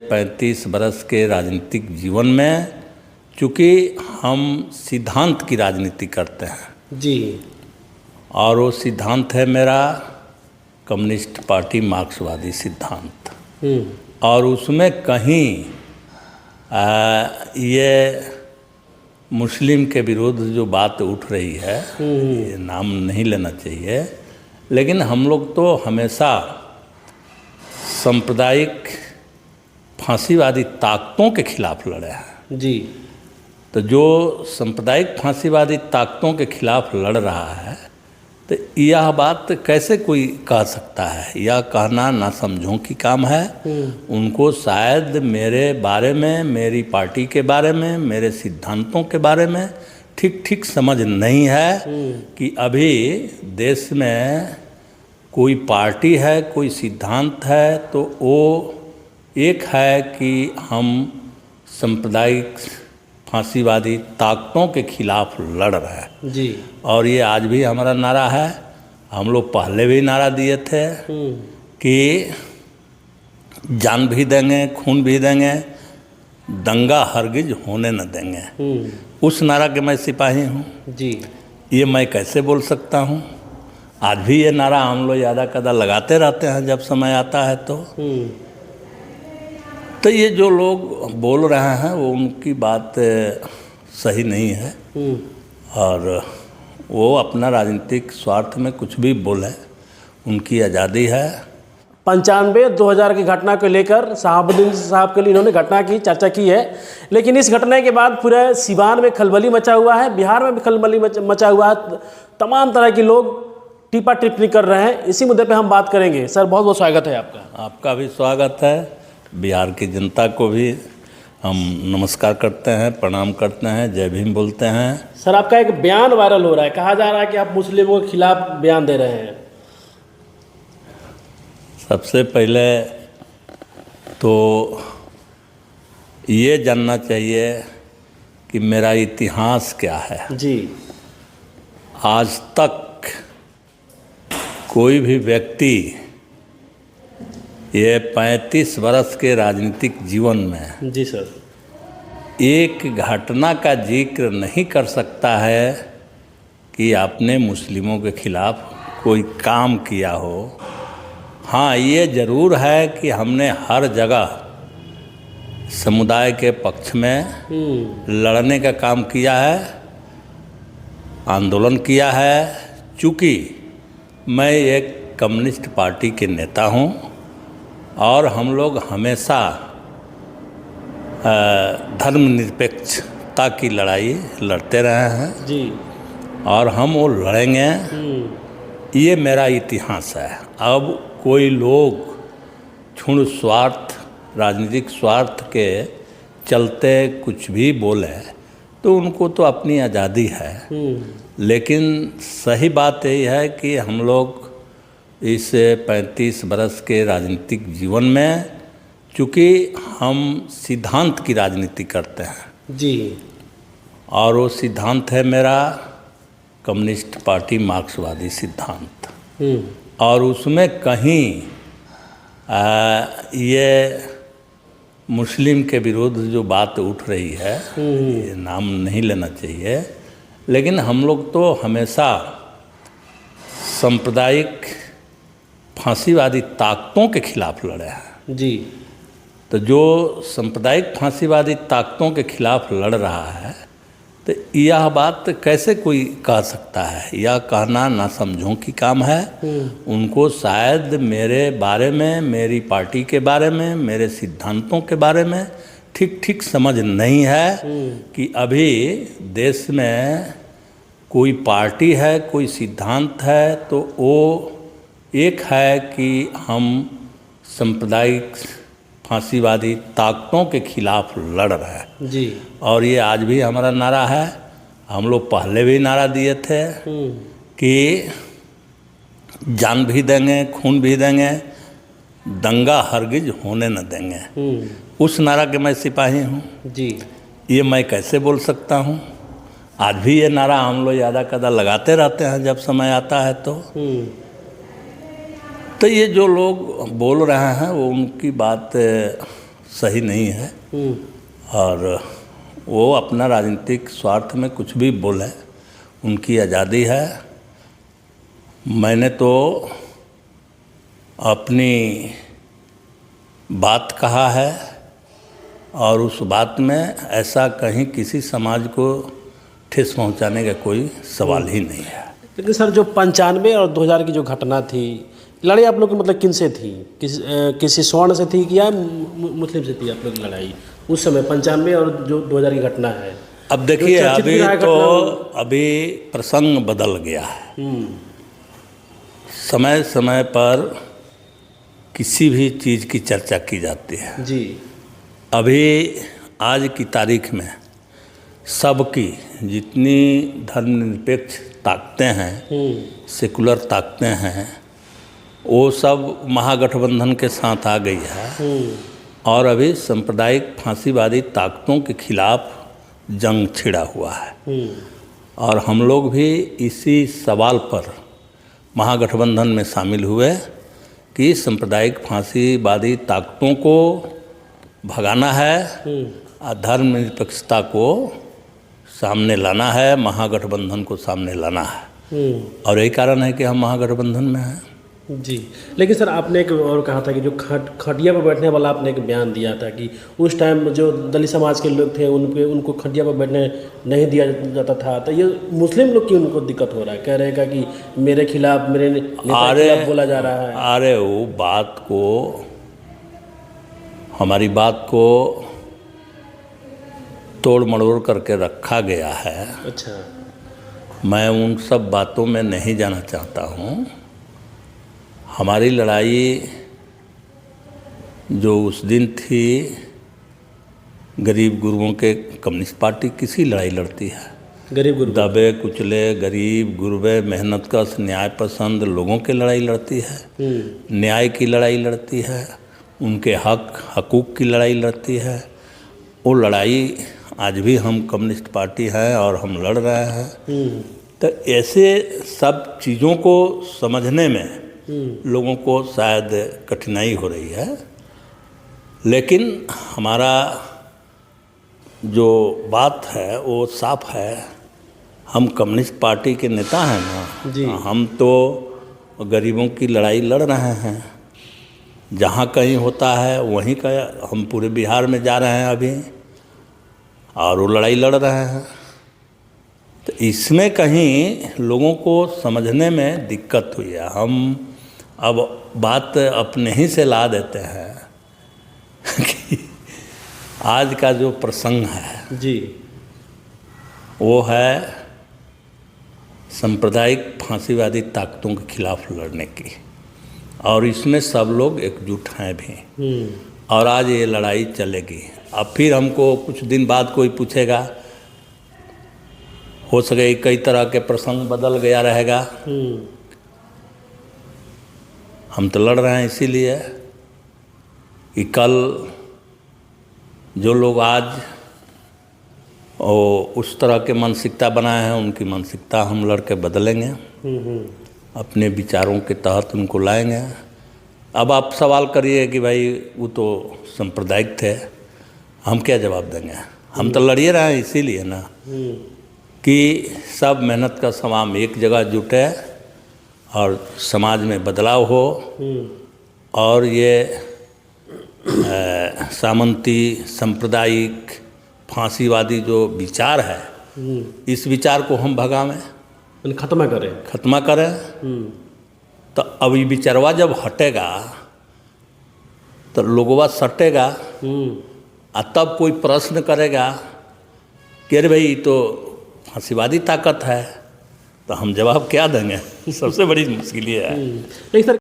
35 बरस के राजनीतिक जीवन में, चूँकि हम सिद्धांत की राजनीति करते हैं जी, और वो सिद्धांत है मेरा कम्युनिस्ट पार्टी मार्क्सवादी सिद्धांत। और उसमें कहीं ये मुस्लिम के विरुद्ध जो बात उठ रही है, ये नाम नहीं लेना चाहिए, लेकिन हम लोग तो हमेशा सांप्रदायिक फांसीवादी ताकतों के खिलाफ लड़े हैं। जी, तो जो सांप्रदायिक फांसीवादी ताकतों के खिलाफ लड़ रहा है, तो यह बात कैसे कोई कह सकता है? यह कहना ना समझों की काम है। उनको शायद मेरे बारे में, मेरी पार्टी के बारे में, मेरे सिद्धांतों के बारे में ठीक ठीक समझ नहीं है कि अभी देश में कोई पार्टी है, कोई सिद्धांत है, तो वो एक है कि हम सांप्रदायिक फांसीवादी ताकतों के खिलाफ लड़ रहे हैं। जी, और ये आज भी हमारा नारा है। हम लोग पहले भी नारा दिए थे कि जान भी देंगे, खून भी देंगे, दंगा हरगिज होने न देंगे। उस नारा के मैं सिपाही हूँ। जी, ये मैं कैसे बोल सकता हूँ? आज भी ये नारा हम लोग ज़्यादा कदा लगाते रहते हैं जब समय आता है तो ये जो लोग बोल रहे हैं वो उनकी बात सही नहीं है और वो अपना राजनीतिक स्वार्थ में कुछ भी बोले, उनकी आज़ादी है। 95-2000 की घटना को लेकर शहाबुद्दीन साहब के लिए इन्होंने घटना की चर्चा की है, लेकिन इस घटना के बाद पूरे सीवान में खलबली मचा हुआ है, बिहार में भी खलबली मचा हुआ है। तमाम तरह के लोग टिप्पा टिप्पणी कर रहे हैं। इसी मुद्दे पे हम बात करेंगे। सर, बहुत बहुत स्वागत है आपका। आपका भी स्वागत है। बिहार की जनता को भी हम नमस्कार करते हैं, प्रणाम करते हैं, जय भीम बोलते हैं। सर, आपका एक बयान वायरल हो रहा है, कहा जा रहा है कि आप मुस्लिमों के खिलाफ बयान दे रहे हैं। सबसे पहले तो ये जानना चाहिए कि मेरा इतिहास क्या है। जी, आज तक कोई भी व्यक्ति ये 35 वर्ष के राजनीतिक जीवन में जी सर, एक घटना का जिक्र नहीं कर सकता है कि आपने मुस्लिमों के खिलाफ कोई काम किया हो। हाँ, ये ज़रूर है कि हमने हर जगह समुदाय के पक्ष में लड़ने का काम किया है, आंदोलन किया है। चूँकि मैं एक कम्युनिस्ट पार्टी के नेता हूँ और हम लोग हमेशा धर्मनिरपेक्षता की लड़ाई लड़ते रहे हैं जी, और हम वो लड़ेंगे। ये मेरा इतिहास है। अब कोई लोग क्षुण स्वार्थ, राजनीतिक स्वार्थ के चलते कुछ भी बोले तो उनको तो अपनी आज़ादी है, लेकिन सही बात यही है कि हम लोग इस 35 बरस के राजनीतिक जीवन में, चूँकि हम सिद्धांत की राजनीति करते हैं जी, और वो सिद्धांत है मेरा कम्युनिस्ट पार्टी मार्क्सवादी सिद्धांत। और उसमें कहीं ये मुस्लिम के विरुद्ध जो बात उठ रही है, ये नाम नहीं लेना चाहिए, लेकिन हम लोग तो हमेशा सांप्रदायिक फांसीवादी ताकतों के खिलाफ लड़े हैं। जी, तो जो सांप्रदायिक फांसीवादी ताकतों के खिलाफ लड़ रहा है, तो यह बात कैसे कोई कह सकता है? यह कहना ना समझों की काम है। उनको शायद मेरे बारे में, मेरी पार्टी के बारे में, मेरे सिद्धांतों के बारे में ठीक ठीक समझ नहीं है कि अभी देश में कोई पार्टी है, कोई सिद्धांत है, तो वो एक है कि हम सांप्रदायिक फांसीवादी ताकतों के खिलाफ लड़ रहे हैं। जी, और ये आज भी हमारा नारा है। हम लोग पहले भी नारा दिए थे कि जान भी देंगे, खून भी देंगे, दंगा हरगिज होने न देंगे। उस नारा के मैं सिपाही हूँ। जी, ये मैं कैसे बोल सकता हूँ? आज भी ये नारा हम लोग ज़्यादा कदा लगाते रहते हैं जब समय आता है तो ये जो लोग बोल रहे हैं वो उनकी बात सही नहीं है। और वो अपना राजनीतिक स्वार्थ में कुछ भी बोले, उनकी आज़ादी है। मैंने तो अपनी बात कहा है और उस बात में ऐसा कहीं किसी समाज को ठेस पहुंचाने का कोई सवाल ही नहीं है। लेकिन सर जो 95 और 2000 की जो घटना थी, लड़ाई आप लोग की मतलब किन से थी? किसी स्वर्ण से थी कि या मुस्लिम से थी आप लोग की लड़ाई उस समय 95 और जो 2000 की घटना है? अब देखिए, अभी प्रसंग बदल गया है। समय समय पर किसी भी चीज़ की चर्चा की जाती है जी। अभी आज की तारीख में सबकी जितनी धर्मनिरपेक्ष ताकतें हैं, सेकुलर ताकतें हैं, वो सब महागठबंधन के साथ आ गई है और अभी सांप्रदायिक फांसीवादी ताकतों के खिलाफ जंग छिड़ा हुआ है। और हम लोग भी इसी सवाल पर महागठबंधन में शामिल हुए कि सांप्रदायिक फांसीवादी ताकतों को भगाना है और धर्मनिरपेक्षता को सामने लाना है, महागठबंधन को सामने लाना है। और यही कारण है कि हम महागठबंधन में हैं। जी। लेकिन सर आपने एक और कहा था कि जो खटिया पर बैठने वाला आपने एक बयान दिया था कि उस टाइम जो दलित समाज के लोग थे उनको खटिया पर बैठने नहीं दिया जाता था, तो ये मुस्लिम लोग की उनको दिक्कत हो रहा है, कह रहे हैं कि मेरे खिलाफ, मेरे नेता के खिलाफ बोला जा रहा है। अरे वो बात को, हमारी बात को तोड़ मड़ोड़ करके रखा गया है। अच्छा। मैं उन सब बातों में नहीं जाना चाहता हूँ। हमारी लड़ाई जो उस दिन थी, गरीब गुरुओं के, कम्युनिस्ट पार्टी किसी लड़ाई लड़ती है? गरीब गुरबे, दबे कुचले गरीब गुरबे मेहनतकश न्याय पसंद लोगों की लड़ाई लड़ती है, न्याय की लड़ाई लड़ती है, उनके हकूक़ की लड़ाई लड़ती है। वो लड़ाई आज भी हम कम्युनिस्ट पार्टी हैं और हम लड़ रहे हैं। तो ऐसे सब चीज़ों को समझने में लोगों को शायद कठिनाई हो रही है, लेकिन हमारा जो बात है वो साफ है। हम कम्युनिस्ट पार्टी के नेता हैं ना जी। हम तो गरीबों की लड़ाई लड़ रहे हैं। जहाँ कहीं होता है वहीं का, हम पूरे बिहार में जा रहे हैं अभी और वो लड़ाई लड़ रहे हैं। तो इसमें कहीं लोगों को समझने में दिक्कत हुई है। हम अब बात अपने ही से ला देते हैं कि आज का जो प्रसंग है जी, वो है सांप्रदायिक फांसीवादी ताकतों के खिलाफ लड़ने की, और इसमें सब लोग एकजुट हैं भी। और आज ये लड़ाई चलेगी। अब फिर हमको कुछ दिन बाद कोई पूछेगा, हो सके कई तरह के प्रसंग बदल गया रहेगा। हम तो लड़ रहे हैं इसीलिए कि कल जो लोग आज उस तरह के मानसिकता बनाए हैं, उनकी मानसिकता हम लड़ के बदलेंगे, अपने विचारों के तहत उनको लाएंगे। अब आप सवाल करिए कि भाई वो तो सांप्रदायिक थे, हम क्या जवाब देंगे? हम तो लड़िए रहे हैं इसीलिए ना कि सब मेहनत का समाज एक जगह जुटे और समाज में बदलाव हो। और ये सामंती सांप्रदायिक फांसीवादी जो विचार है, इस विचार को हम भगावें, खत्मा करें। तो अब ये विचारवा जब हटेगा तो लोगवा सटेगा और तब कोई प्रश्न करेगा कि अरे भाई तो फांसीवादी ताकत है, तो हम जवाब क्या देंगे? सबसे बड़ी मुश्किल ये है। नहीं सर।